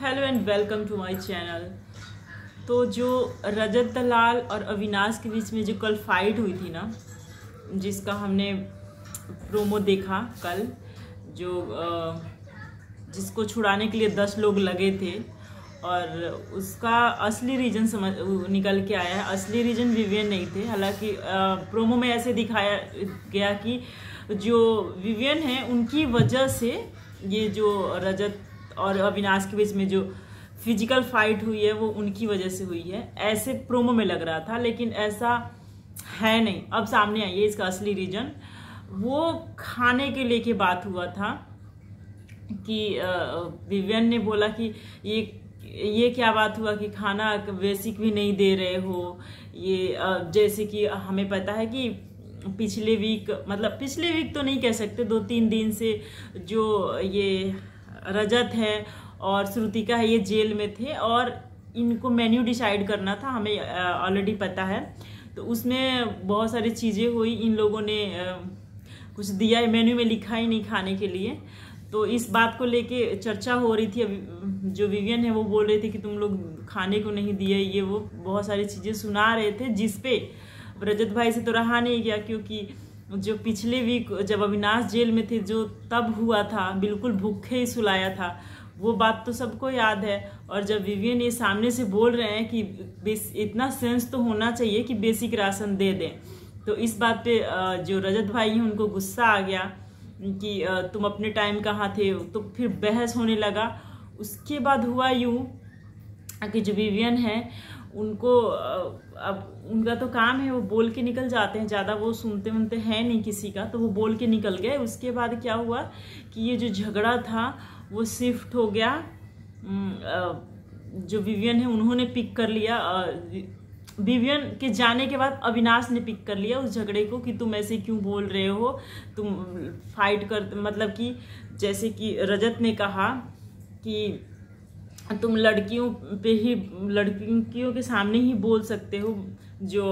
Hello and welcome to my channel. तो जो रजत दलाल और अविनाश के बीच में जो कल फाइट हुई थी ना, जिसका हमने प्रोमो देखा कल, जो जिसको छुड़ाने के लिए 10 लोग लगे थे और उसका असली रीजन समझ निकल के आया है। असली रीजन विवियन नहीं थे। हालांकि प्रोमो में ऐसे दिखाया गया कि जो विवियन है उनकी वजह से ये जो रजत और अविनाश के बीच में जो फिजिकल फाइट हुई है वो उनकी वजह से हुई है, ऐसे प्रोमो में लग रहा था। लेकिन ऐसा है नहीं। अब सामने आई है इसका असली रीजन। वो खाने के लेके बात हुआ था कि विवियन ने बोला कि ये क्या बात हुआ कि खाना बेसिक भी नहीं दे रहे हो। ये जैसे कि हमें पता है कि पिछले वीक तो नहीं कह सकते, 2-3 दिन से जो ये रजत है और श्रुतिका है ये जेल में थे और इनको मेन्यू डिसाइड करना था, हमें ऑलरेडी पता है। तो उसमें बहुत सारी चीज़ें हुई, इन लोगों ने कुछ दिया है, मेन्यू में लिखा ही नहीं खाने के लिए। तो इस बात को लेके चर्चा हो रही थी। जो विवियन है वो बोल रहे थे कि तुम लोग खाने को नहीं दिए, ये वो बहुत सारी चीज़ें सुना रहे थे, जिसपे रजत भाई से तो रहा नहीं गया। क्योंकि जो पिछले वीक जब अविनाश जेल में थे, जो तब हुआ था, बिल्कुल भूखे ही सुलाया था, वो बात तो सबको याद है। और जब विवियन ये सामने से बोल रहे हैं कि इतना सेंस तो होना चाहिए कि बेसिक राशन दे दें, तो इस बात पे जो रजत भाई हैं उनको गुस्सा आ गया कि तुम अपने टाइम कहाँ थे। तो फिर बहस होने लगा। उसके बाद हुआ यूँ कि जो विवियन है उनको अब उनका तो काम है, वो बोल के निकल जाते हैं, ज़्यादा वो सुनते हैं नहीं किसी का, तो वो बोल के निकल गए। उसके बाद क्या हुआ कि ये जो झगड़ा था वो शिफ्ट हो गया। जो विवियन है उन्होंने पिक कर लिया। विवियन के जाने के बाद अविनाश ने पिक कर लिया उस झगड़े को कि तुम ऐसे क्यों बोल रहे हो, तुम फाइट कर, मतलब कि जैसे कि रजत ने कहा कि तुम लड़कियों के सामने ही बोल सकते हो, जो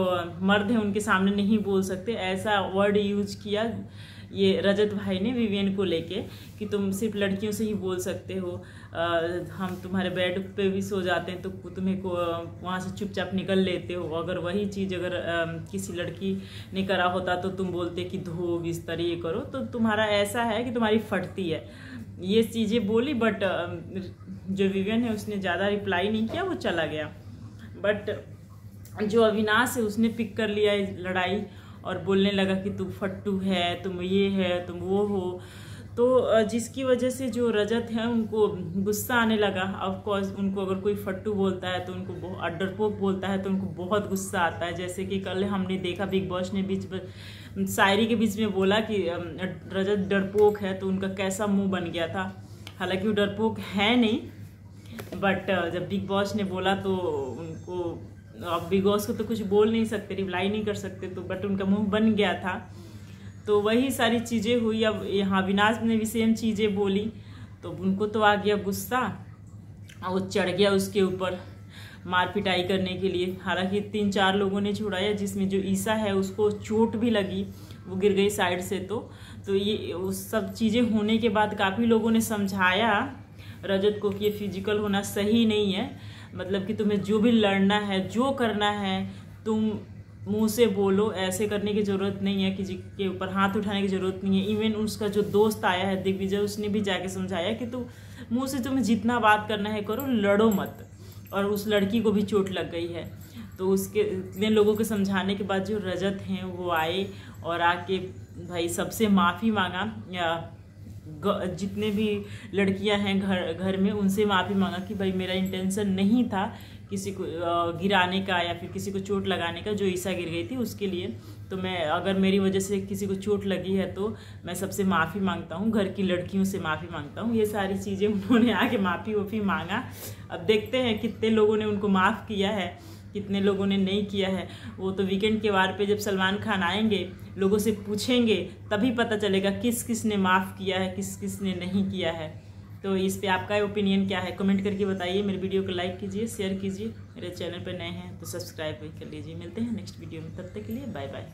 मर्द हैं उनके सामने नहीं बोल सकते, ऐसा वर्ड यूज किया ये रजत भाई ने विवियन को लेके कि तुम सिर्फ लड़कियों से ही बोल सकते हो। हम तुम्हारे बेड पे भी सो जाते हैं तो तुम्हें को वहाँ से चुपचाप निकल लेते हो। अगर वही चीज़ अगर किसी लड़की ने करा होता तो तुम बोलते कि धो बिस्तर ये करो, तो तुम्हारा ऐसा है कि तुम्हारी फटती है। ये चीज़ें बोली, बट जो विवियन है उसने ज़्यादा रिप्लाई नहीं किया, वो चला गया। बट जो अविनाश है उसने पिक कर लिया लड़ाई और बोलने लगा कि तुम फट्टू है, तुम ये है, तुम वो हो। तो जिसकी वजह से जो रजत है उनको गुस्सा आने लगा। ऑफकोर्स उनको अगर कोई फट्टू बोलता है तो उनको डरपोक बोलता है तो उनको बहुत गुस्सा आता है। जैसे कि कल हमने देखा बिग बॉस ने शायरी के बीच में बोला कि रजत डरपोक है, तो उनका कैसा मुंह बन गया था। हालांकि वो डरपोक है नहीं, बट जब बिग बॉस ने बोला तो उनको, अब बिग बॉस को तो कुछ बोल नहीं सकते, रिप्लाई नहीं कर सकते, तो बट उनका मुंह बन गया था। तो वही सारी चीज़ें हुई। अब यहाँ अविनाश ने भी सेम चीज़ें बोली तो उनको तो आ गया गुस्सा और वो चढ़ गया उसके ऊपर मार पिटाई करने के लिए। हालांकि 3-4 लोगों ने छुड़ाया, जिसमें जो ईसा है उसको चोट भी लगी, वो गिर गई साइड से। तो ये उस सब चीज़ें होने के बाद काफ़ी लोगों ने समझाया रजत को कि ये फिजिकल होना सही नहीं है। मतलब कि तुम्हें जो भी लड़ना है, जो करना है, तुम मुंह से बोलो, ऐसे करने की ज़रूरत नहीं है, किसी के ऊपर हाथ उठाने की ज़रूरत नहीं है। इवन उसका जो दोस्त आया है दिग्विजय, उसने भी जाके समझाया कि तुम मुंह से तुम्हें जितना बात करना है करो, लड़ो मत। और उस लड़की को भी चोट लग गई है। तो उसके इतने लोगों के समझाने के बाद जो रजत हैं वो आए और आके भाई सबसे माफ़ी मांगा, या जितने भी लड़कियां हैं घर में उनसे माफ़ी मांगा कि भाई मेरा इंटेंशन नहीं था किसी को गिराने का या फिर किसी को चोट लगाने का। जो ईसा गिर गई थी उसके लिए, तो मैं अगर मेरी वजह से किसी को चोट लगी है तो मैं सबसे माफ़ी मांगता हूँ, घर की लड़कियों से माफ़ी मांगता हूँ। ये सारी चीज़ें उन्होंने आके माफ़ी मांगा। अब देखते हैं कितने लोगों ने उनको माफ़ किया है, कितने लोगों ने नहीं किया है। वो तो वीकेंड के वार पे जब सलमान खान आएंगे, लोगों से पूछेंगे, तभी पता चलेगा किस किस ने माफ़ किया है, किस किस ने नहीं किया है। तो इस पे आपका ओपिनियन क्या है, कमेंट करके बताइए। मेरे वीडियो को लाइक कीजिए, शेयर कीजिए, मेरे चैनल पर नए हैं तो सब्सक्राइब भी कर लीजिए। मिलते हैं नेक्स्ट वीडियो में, तब तक के लिए बाय बाय।